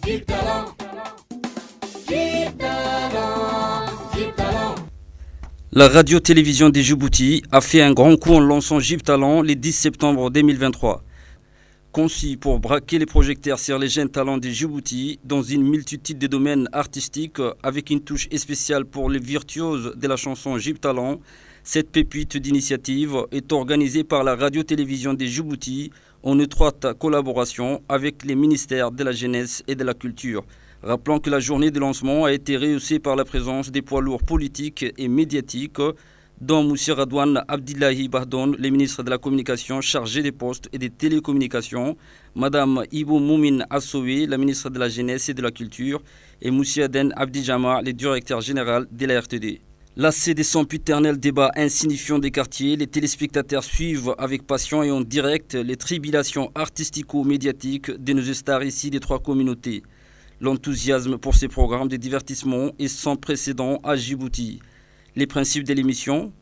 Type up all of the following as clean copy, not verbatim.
Jib Talent, Jib Talent, Jib Talent. La radio-télévision des Djibouti a fait un grand coup en lançant Jib Talent le 10 septembre 2023. Conçu pour braquer les projecteurs sur les jeunes talents des Djibouti dans une multitude de domaines artistiques avec une touche spéciale pour les virtuoses de la chanson Jib Talent, cette pépite d'initiative est organisée par la radio-télévision des Djibouti en étroite collaboration avec les ministères de la Jeunesse et de la Culture. Rappelons que la journée de lancement a été rehaussée par la présence des poids lourds politiques et médiatiques, dont M. Radouane Abdillahi Bahdon, le ministre de la Communication chargé des postes et des télécommunications, Mme Ibo Moumine Assoué, la ministre de la Jeunesse et de la Culture, et M. Aden Abdijama, le directeur général de la RTD. Lassés de son sempiternel débat insignifiant des quartiers, les téléspectateurs suivent avec passion et en direct les tribulations artistico-médiatiques de nos stars ici des trois communautés. L'enthousiasme pour ces programmes de divertissement est sans précédent à Djibouti. Les principes de l'émission: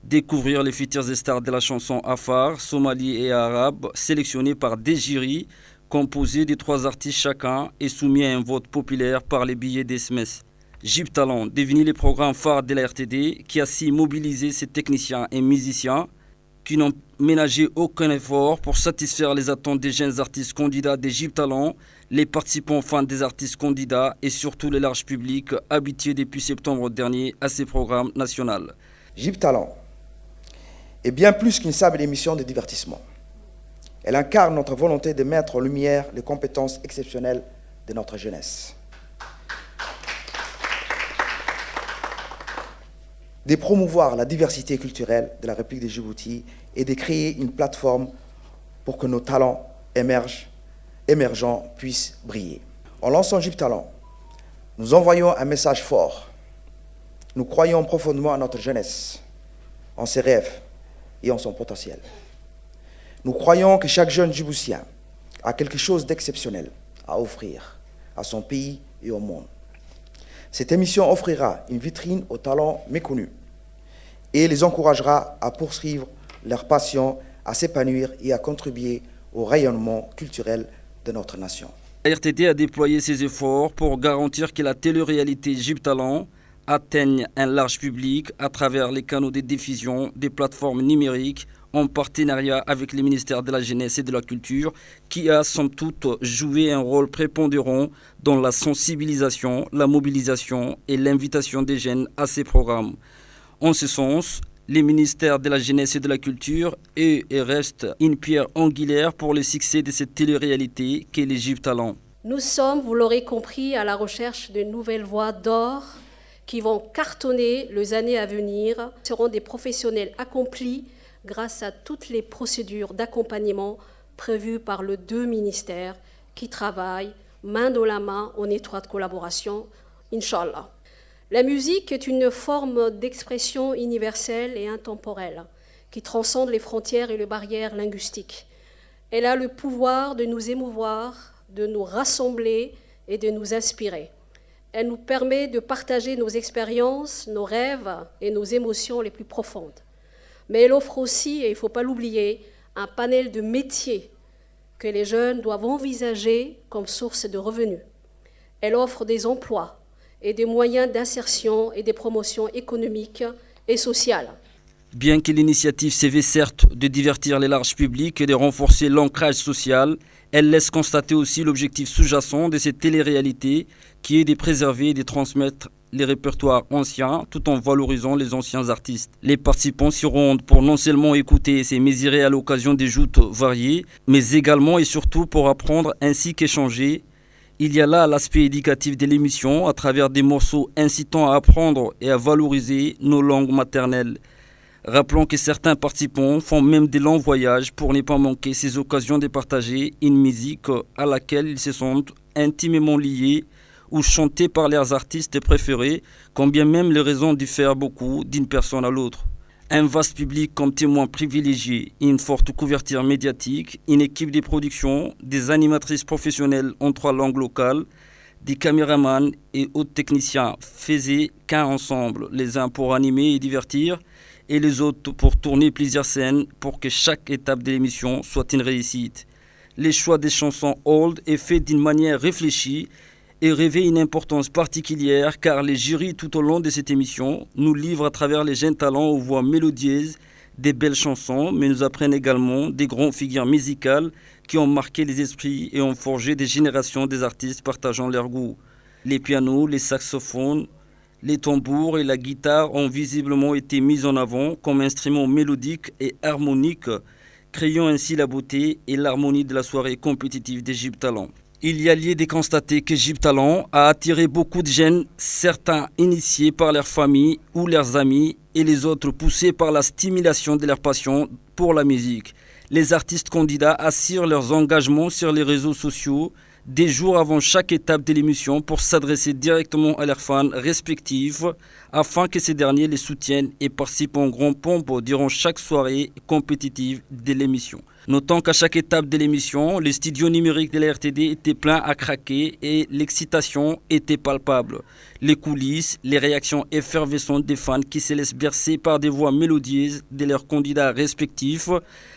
découvrir les futures stars de la chanson afar, somali et arabe, sélectionnés par des jurys, composés de 3 artistes chacun et soumis à un vote populaire par les billets des SMS. Jib Talent, devenu le programme phare de la RTD, qui a si mobilisé ses techniciens et musiciens qui n'ont ménagé aucun effort pour satisfaire les attentes des jeunes artistes candidats des Jib Talent, les participants fans des artistes candidats et surtout le large public habitué depuis septembre dernier à ces programmes nationaux. Jib Talent est bien plus qu'une simple émission de divertissement. Elle incarne notre volonté de mettre en lumière les compétences exceptionnelles de notre jeunesse, de promouvoir la diversité culturelle de la République de Djibouti et de créer une plateforme pour que nos talents émergents puissent briller. En lançant Jib Talent, nous envoyons un message fort. Nous croyons profondément à notre jeunesse, en ses rêves et en son potentiel. Nous croyons que chaque jeune Djiboutien a quelque chose d'exceptionnel à offrir à son pays et au monde. Cette émission offrira une vitrine aux talents méconnus et les encouragera à poursuivre leur passion, à s'épanouir et à contribuer au rayonnement culturel de notre nation. La RTD a déployé ses efforts pour garantir que la télé-réalité Jib Talent atteigne un large public à travers les canaux de diffusion des plateformes numériques en partenariat avec le ministère de la Jeunesse et de la Culture qui a somme toute joué un rôle prépondérant dans la sensibilisation, la mobilisation et l'invitation des jeunes à ces programmes. En ce sens, les ministères de la Jeunesse et de la Culture est et reste une pierre angulaire pour le succès de cette télé-réalité qu'est les Jib Talent. Nous sommes, vous l'aurez compris, à la recherche de nouvelles voies d'or qui vont cartonner les années à venir, seront des professionnels accomplis grâce à toutes les procédures d'accompagnement prévues par les 2 ministères qui travaillent main dans la main en étroite collaboration, Inch'Allah. La musique est une forme d'expression universelle et intemporelle qui transcende les frontières et les barrières linguistiques. Elle a le pouvoir de nous émouvoir, de nous rassembler et de nous inspirer. Elle nous permet de partager nos expériences, nos rêves et nos émotions les plus profondes. Mais elle offre aussi, et il ne faut pas l'oublier, un panel de métiers que les jeunes doivent envisager comme source de revenus. Elle offre des emplois et des moyens d'insertion et des promotions économiques et sociales. Bien que l'initiative se veut certes de divertir les larges publics et de renforcer l'ancrage social, elle laisse constater aussi l'objectif sous-jacent de cette télé-réalité qui est de préserver et de transmettre les répertoires anciens tout en valorisant les anciens artistes. Les participants s'y rendent pour non seulement écouter et se mesurer à l'occasion des joutes variées, mais également et surtout pour apprendre ainsi qu'échanger. Il y a là l'aspect éducatif de l'émission à travers des morceaux incitant à apprendre et à valoriser nos langues maternelles. Rappelons que certains participants font même des longs voyages pour ne pas manquer ces occasions de partager une musique à laquelle ils se sentent intimement liés ou chantée par leurs artistes préférés, quand bien même les raisons diffèrent beaucoup d'une personne à l'autre. Un vaste public comme témoin privilégié, une forte couverture médiatique, une équipe de production, des animatrices professionnelles en 3 langues locales, des caméramans et autres techniciens faisaient qu'un ensemble, les uns pour animer et divertir, et les autres pour tourner plusieurs scènes pour que chaque étape de l'émission soit une réussite. Les choix des chansons old est fait d'une manière réfléchie et revêt une importance particulière car les jurys tout au long de cette émission nous livrent à travers les jeunes talents aux voix mélodieuses des belles chansons, mais nous apprennent également des grandes figures musicales qui ont marqué les esprits et ont forgé des générations des artistes partageant leur goût. Les pianos, les saxophones, les tambours et la guitare ont visiblement été mis en avant comme instruments mélodiques et harmoniques, créant ainsi la beauté et l'harmonie de la soirée compétitive des Gyptalents. Il y a lieu de constater que Gyptalents a attiré beaucoup de jeunes, certains initiés par leur famille ou leurs amis et les autres poussés par la stimulation de leur passion pour la musique. Les artistes candidats assurent leurs engagements sur les réseaux sociaux des jours avant chaque étape de l'émission pour s'adresser directement à leurs fans respectifs afin que ces derniers les soutiennent et participent en grand pompe durant chaque soirée compétitive de l'émission. Notons qu'à chaque étape de l'émission, les studios numériques de la RTD étaient pleins à craquer et l'excitation était palpable. Les coulisses, les réactions effervescentes des fans qui se laissent bercer par des voix mélodieuses de leurs candidats respectifs,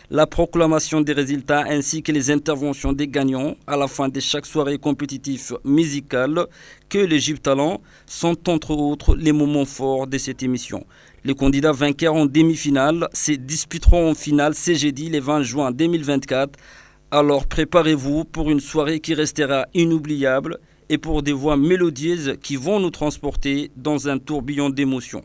la proclamation des résultats ainsi que les interventions des gagnants à la fin de chaque soirée compétitive musicale que les Gyptalents sont entre autres les moments forts de cette émission. Les candidats vainqueurs en demi-finale se disputeront en finale ce jeudi le 20 juin 2024. Alors préparez-vous pour une soirée qui restera inoubliable et pour des voix mélodieuses qui vont nous transporter dans un tourbillon d'émotions.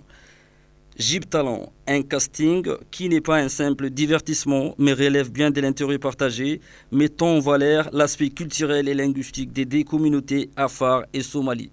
Gyptalents, un casting qui n'est pas un simple divertissement mais relève bien de l'intérêt partagé, mettant en valeur l'aspect culturel et linguistique des deux communautés Afar et Somali.